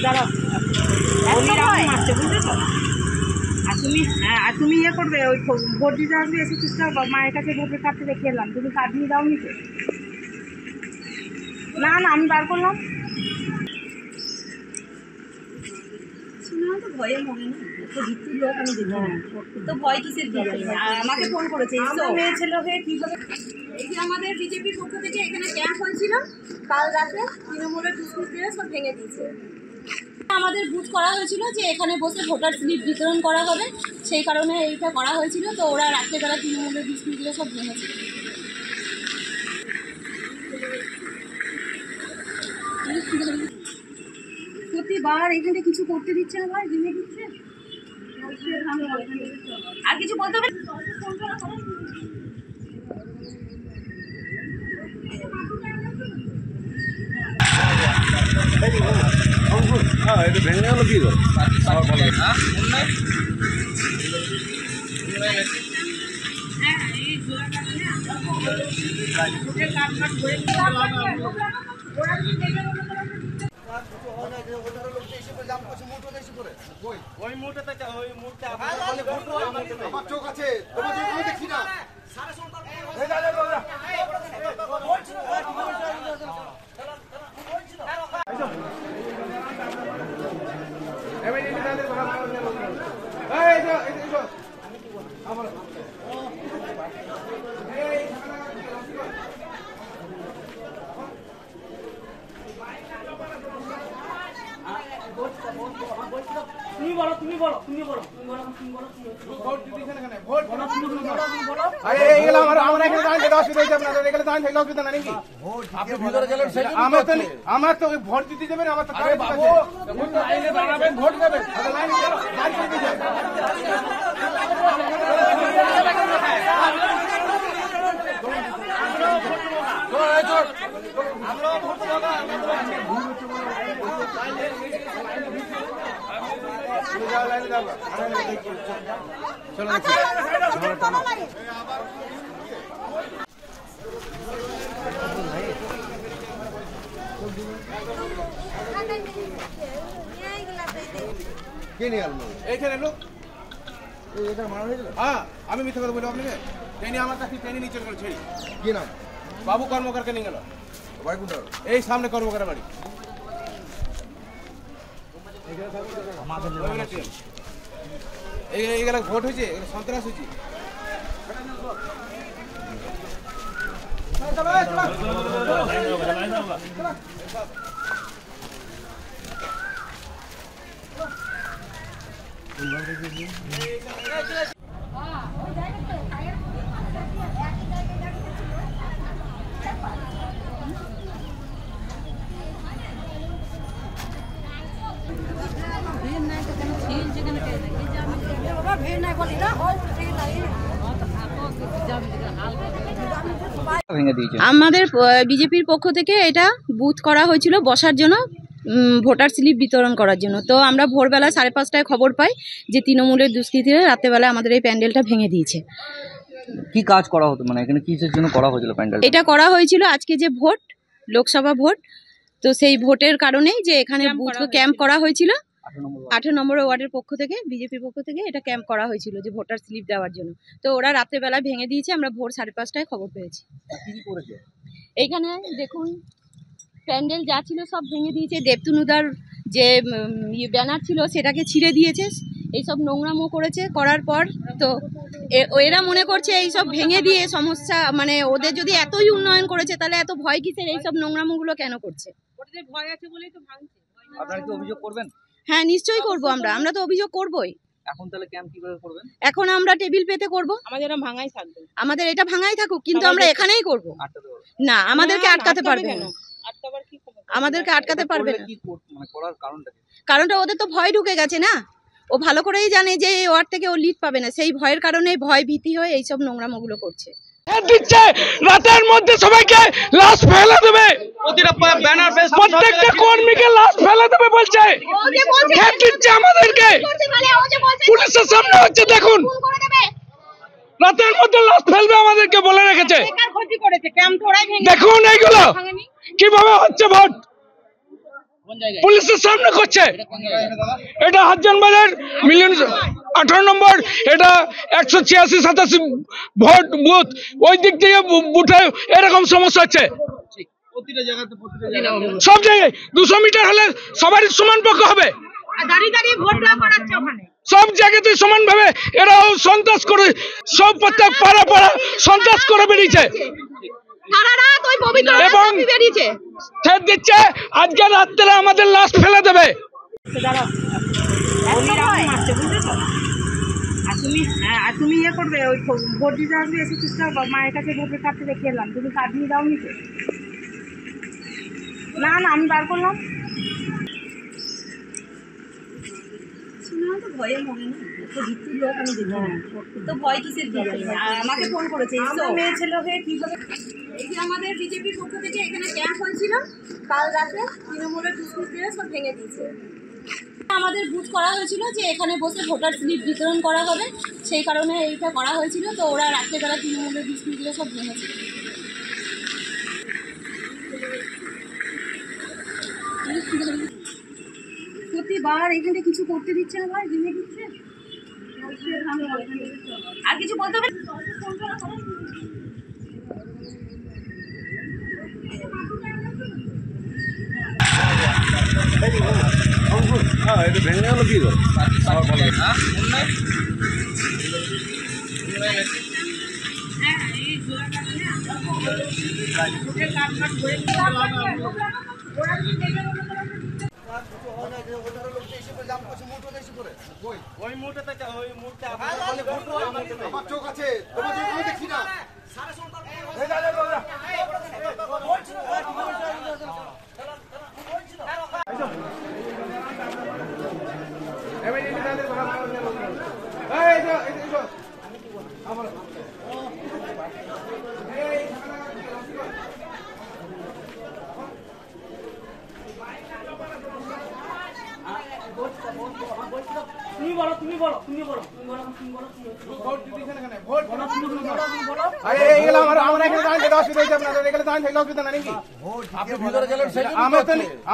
দাঁড়াও মারছে বুঝেছো। আর তুমি ইয়ে করবে ওই ভোট দিতে আসবে, এসে চুপচাপ মায়ের কাছে ভোটের কার্ডটা রেখে এলাম, তুমি কার্ড নিয়ে দাওনি তো? না না আমি বার করলাম। তো ভয়ে মনে না ভিত্তির লোক আমি দেখি তো ভয় কিসের আমাকে ফোন করেছে মেয়ে ছেলে হয়ে কীভাবে। এই যে আমাদের বিজেপির পক্ষ থেকে এখানে ক্যাম্প হয়েছিল কাল রাতে, তৃণমূলের দুষ্কৃতীরা সব ভেঙে দিয়েছে। আমাদের বুথ করা হয়েছিল যে এখানে বসে ভোটার স্লিপ বিতরণ করা হবে, সেই কারণে এইটা করা হয়েছিল। তো ওরা রাত্রেবেলা তৃণমূলের দুষ্কৃতীরা সব ভেঙেছে। প্রতিবার এখানে কিছু করতে দিচ্ছে না ভাই, ভেঙে দিচ্ছে। আর কিছু বলতে হবে ভেঙে গেল কি চোখ আছে দেখি না তুমি বলো আমার তো ভোট দিতে যাবেন, আমার তো ভোট দেবেন। এইখানে লোক হ্যাঁ আমি মিথ্যা কথা বলবো আপনাকে। ট্রেনে আমার কাছে ট্রেনে নিচে গেল ছেড়ি। কি নাম? বাবু কর্মকারকে নিয়ে গেল। এই সামনে কর্মকার বাড়ি। এইগুলা ভোট হয়েছে, সন্ত্রাস হয়েছে। আমাদের বিজেপির পক্ষ থেকে এটা বুথ করা হয়েছিল বসার জন্য, ভোটার স্লিপ বিতরণ করার জন্য। তো আমরা ভোরবেলা 5:30টায় খবর পাই যে তৃণমূলের দুষ্কৃতীরা রাত্রেবেলা আমাদের এই প্যান্ডেলটা ভেঙে দিয়েছে। কি কাজ করা হতো, মানে এখানে কিসের জন্য করা হয়েছিল প্যান্ডেল? এটা করা হয়েছিল আজকে যে ভোট, লোকসভা ভোট, তো সেই ভোটের কারণেই যে এখানে বুথ ক্যাম্প করা হয়েছিল। 18 নম্বর ওয়ার্ডের পক্ষ থেকে, বিজেপির পক্ষ থেকে এটা ক্যাম্প করা হয়েছিল যে ভোটার স্লিপ দেওয়ার জন্য। তো ওরা রাত্রেবেলা ভেঙে দিয়েছে, আমরা ভোর 5:30টায় খবর পেয়েছি। এইখানে দেখুন প্যান্ডেল যা ছিল সব ভেঙে দিয়েছে। দেবতনুদার যে ব্যানার ছিল সেটাকে ছিঁড়ে দিয়েছে, এইসব নোংরামো করেছে। করার পর তো এরা মনে করছে এইসব ভেঙে দিয়ে সমস্যা, মানে ওদের যদি এতই উন্নয়ন করেছে তাহলে এত ভয় কিসের, এইসব নোংরামোগুলো কেন করছে? ভয় আছে বলেই তো ভাঙছে। আপনারা কি অভিযোগ করবেন? হ্যাঁ নিশ্চয়ই করবো, আমরা তো অভিযোগ করবোই। এখন তাহলে ক্যাম্প কিভাবে করবেন? এখন আমরা টেবিল পেতে করব। আমাদের এটা ভাঙাই থাকবে, আমাদের এটা ভাঙাই থাকুক, কিন্তু আমরা এখানেই করব না। আমাদেরকে আটকাতে পারবে না, আমাদেরকে আটকাতে পারবে না। কারণটা ওদের তো ভয় ঢুকে গেছে না, ও ভালো করেই জানে যে এই ওয়ার্ড থেকে ও লিড পাবে না, সেই ভয়ের কারণে ভয় ভীতি হয়ে এইসব নোংরামোগুলো করছে। দিচ্ছে রাতের মধ্যে সবাইকে লাশ ফেলে দেবে, প্রত্যেকটা কর্মীকে লাশ ফেলে দেবে বলছে। দিচ্ছে আমাদেরকে, পুলিশের সামনে হচ্ছে, দেখুন রাতের মধ্যে লাশ ফেলবে আমাদেরকে বলে রেখেছে। দেখুন এইগুলো কিভাবে হচ্ছে ভোট। পুলিশের সামনে করছে। এটা হাজান বাজার মিলিয়ন 18 নম্বর, এটা 186-87 ভোট বুথ। ওই দিক থেকে বুথে এরকম সমস্যা হচ্ছে সব জায়গায়। 200 মিটার হলে সবারই সমান পক্ষ হবে, সব জায়গাতে সমান ভাবে এরাও সন্ত্রাস করে, সব প্রত্যেক পাড়া পাড়া সন্ত্রাস করে বেরিয়েছে এবং ছেদ দিচ্ছে আজকে রাত্রে আমাদের লাশ ফেলে দেবে। আর তুমি ইয়ে করবে, ওই ভোট দিতে আসবে, এসে চুপচাপ মায়ের কাছে ভোটের কার্ডটা রেখে এলাম, তুমি কার্ড নিয়ে দাওনি তো? না আমি বার করলাম। তো ভয়ে মনে না, তো ভিত্তির লোক আমি দেখি না, তো ভয় কিসের আমাকে ফোন করেছে মেয়ে ছেলে হয়ে কীভাবে। এই যে আমাদের বিজেপির পক্ষ থেকে এখানে ক্যাম্প হয়েছিল কাল রাতে, তৃণমূলের দুষ্কৃতীরা সব ভেঙে দিয়েছে। আমাদের বুথ করা হয়েছিল যে এখানে বসে ভোটার স্লিপ বিতরণ করা হবে, সেই কারণে এইটা করা হয়েছিল। তো ওরা রাত্রেবেলা তৃণমূলের দুষ্কৃতীরা সব ভেঙেছে। প্রতিবার এখানে কিছু করতে দিচ্ছে না ভাই, ভেঙে দিচ্ছে। আর কিছু বলতে হবে?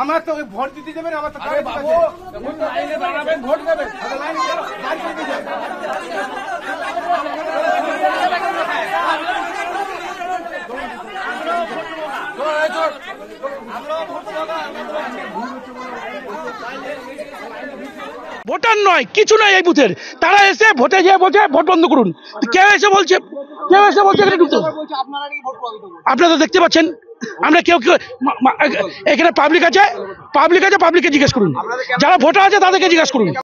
আমার তো ভোট দিতে যাবেন, আমার তো ভোট দেবেন। ভোটার নয়, কিছু নয় এই বুথের। তারা এসে ভোটে গিয়ে বলছে ভোট বন্ধ করুন। কেউ এসে বলছে এখানে ঢুকতে, আপনারা দেখতে পাচ্ছেন। আমরা কেউ এখানে পাবলিক আছে, পাবলিককে জিজ্ঞেস করুন, যারা ভোটার আছে তাদেরকে জিজ্ঞেস করুন।